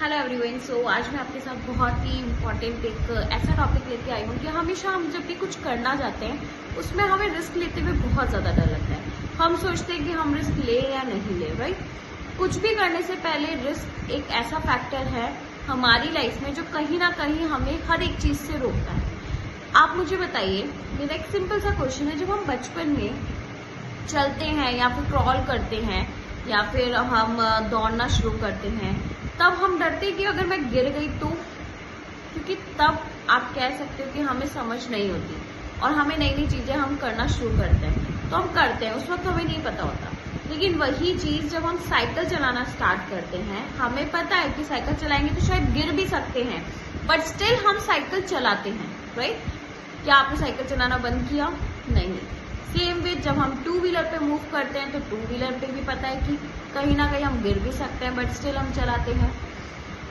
Hello everyone. सो आज मैं आपके साथ बहुत ही इम्पोर्टेंट एक ऐसा टॉपिक लेके आई हूँ कि हमेशा हम जब भी कुछ करना चाहते हैं उसमें हमें रिस्क लेते हुए बहुत ज़्यादा डर लगता है। हम सोचते हैं कि हम रिस्क ले या नहीं ले, राइट। कुछ भी करने से पहले रिस्क एक ऐसा फैक्टर है हमारी लाइफ में जो कहीं ना कहीं हमें हर एक चीज़ से रोकता है। आप मुझे बताइए, मेरा एक सिंपल सा क्वेश्चन है, जब हम बचपन में चलते हैं या फिर क्रॉल करते हैं या फिर हम दौड़ना शुरू करते हैं, तब हम डरते हैं कि अगर मैं गिर गई तो, क्योंकि तब आप कह सकते हो कि हमें समझ नहीं होती और हमें नई नई चीजें हम करना शुरू करते हैं, तो हम करते हैं, उस वक्त हमें नहीं पता होता। लेकिन वही चीज जब हम साइकिल चलाना स्टार्ट करते हैं, हमें पता है कि साइकिल चलाएंगे तो शायद गिर भी सकते हैं, बट स्टिल हम साइकिल चलाते हैं, राइट। क्या आपने साइकिल चलाना बंद किया? नहीं। सेम विद जब हम टू व्हीलर पे मूव करते हैं तो टू व्हीलर पे भी पता है कि कहीं ना कहीं हम गिर भी सकते हैं, बट स्टिल हम चलाते हैं।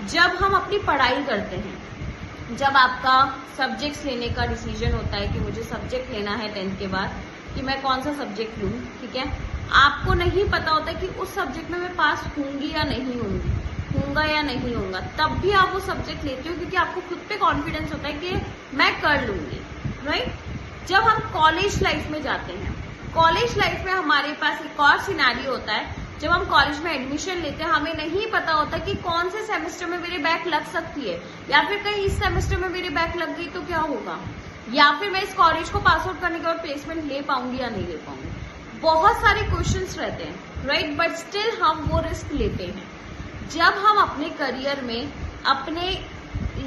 जब हम अपनी पढ़ाई करते हैं, जब आपका सब्जेक्ट्स लेने का डिसीजन होता है कि मुझे सब्जेक्ट लेना है 10th के बाद कि मैं कौन सा सब्जेक्ट लूँ, ठीक है, आपको नहीं पता होता कि उस सब्जेक्ट में मैं पास होंगी या नहीं होंगा या नहीं होगा, तब भी आप वो सब्जेक्ट लेते हो क्योंकि आपको खुद पे कॉन्फिडेंस होता है कि मैं कर लूंगी, राइट। जब हम कॉलेज लाइफ में जाते हैं, कॉलेज लाइफ में हमारे पास एक और सिनेरियो होता है। जब हम कॉलेज में एडमिशन लेते हैं, हमें नहीं पता होता कि कौन से सेमेस्टर में मेरे बैक लग सकती है, या फिर कहीं इस सेमेस्टर में मेरे बैक लग गई तो क्या होगा, या फिर मैं इस कॉलेज को पास आउट करने के बाद प्लेसमेंट ले पाऊंगी या नहीं ले पाऊंगी। बहुत सारे क्वेश्चंस रहते हैं, राइट, बट स्टिल हम वो रिस्क लेते हैं। जब हम अपने करियर में अपने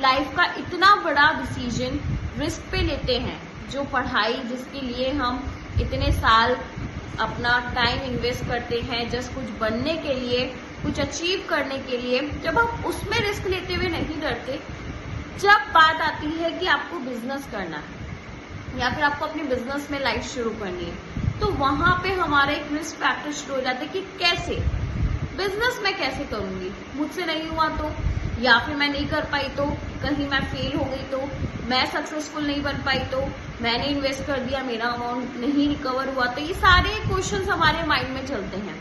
लाइफ का इतना बड़ा डिसीजन रिस्क पे लेते हैं, जो पढ़ाई जिसके लिए हम इतने साल अपना टाइम इन्वेस्ट करते हैं जस्ट कुछ बनने के लिए, कुछ अचीव करने के लिए, जब हम उसमें रिस्क लेते हुए नहीं डरते, जब बात आती है कि आपको बिजनेस करना है या फिर आपको अपने बिजनेस में लाइफ शुरू करनी है, तो वहां पे हमारा एक रिस्क फैक्टर शुरू हो जाता है कि कैसे बिजनेस मैं कैसे करूंगी, मुझसे नहीं हुआ तो, या फिर मैं नहीं कर पाई तो, कहीं मैं फेल हो गई तो, मैं सक्सेसफुल नहीं बन पाई तो, मैंने इन्वेस्ट कर दिया, मेरा अमाउंट नहीं रिकवर हुआ तो, ये सारे क्वेश्चंस हमारे माइंड में चलते हैं।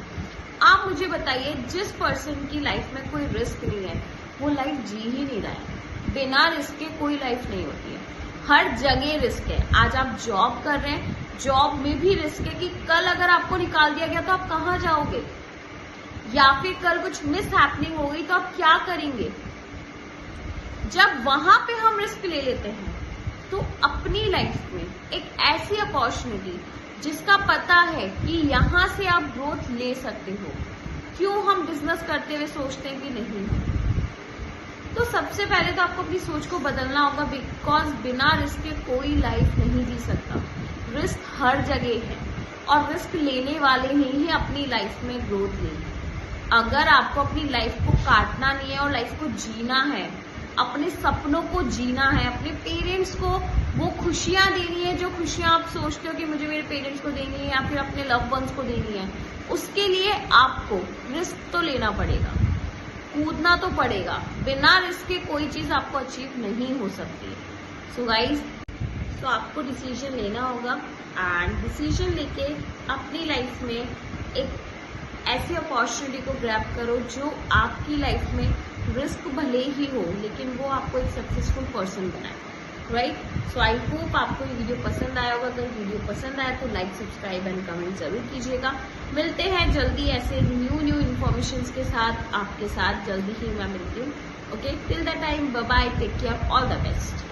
आप मुझे बताइए, जिस पर्सन की लाइफ में कोई रिस्क नहीं है वो लाइफ जी ही नहीं रहा है। बिना रिस्क के कोई लाइफ नहीं होती है, हर जगह रिस्क है। आज आप जॉब कर रहे हैं, जॉब में भी रिस्क है कि कल अगर आपको निकाल दिया गया तो आप कहाँ जाओगे, या फिर कल कुछ मिस हैपनिंग हो गई तो आप क्या करेंगे। जब वहां पे हम रिस्क ले लेते हैं तो अपनी लाइफ में एक ऐसी अपॉर्चुनिटी जिसका पता है कि यहाँ से आप ग्रोथ ले सकते हो, क्यों हम बिजनेस करते हुए सोचते हैं कि नहीं। तो सबसे पहले तो आपको अपनी सोच को बदलना होगा, बिकॉज बिना रिस्क के कोई लाइफ नहीं जी सकता। रिस्क हर जगह है और रिस्क लेने वाले ही अपनी लाइफ में ग्रोथ लेंगे। अगर आपको अपनी लाइफ को काटना नहीं है और लाइफ को जीना है, अपने सपनों को जीना है, अपने पेरेंट्स को वो खुशियां देनी है जो खुशियां आप सोचते हो कि मुझे मेरे पेरेंट्स को देनी है या फिर अपने लव वंस को देनी है, उसके लिए आपको रिस्क तो लेना पड़ेगा, कूदना तो पड़ेगा। बिना रिस्क के कोई चीज आपको अचीव नहीं हो सकती। सो गाइज, तो आपको डिसीजन लेना होगा एंड डिसीजन लेके अपनी लाइफ में एक ऐसी अपॉर्चुनिटी को ग्रैब करो जो आपकी लाइफ में रिस्क भले ही हो लेकिन वो आपको एक सक्सेसफुल पर्सन बनाए, राइट। सो आई होप आपको ये वीडियो पसंद आया होगा। अगर वीडियो पसंद आया तो लाइक, सब्सक्राइब एंड कमेंट जरूर कीजिएगा। मिलते हैं जल्दी ऐसे न्यू इन्फॉर्मेशन के साथ, आपके साथ जल्दी ही मैं मिलती हूँ। Okay, till that time, bye bye, take care, all the best.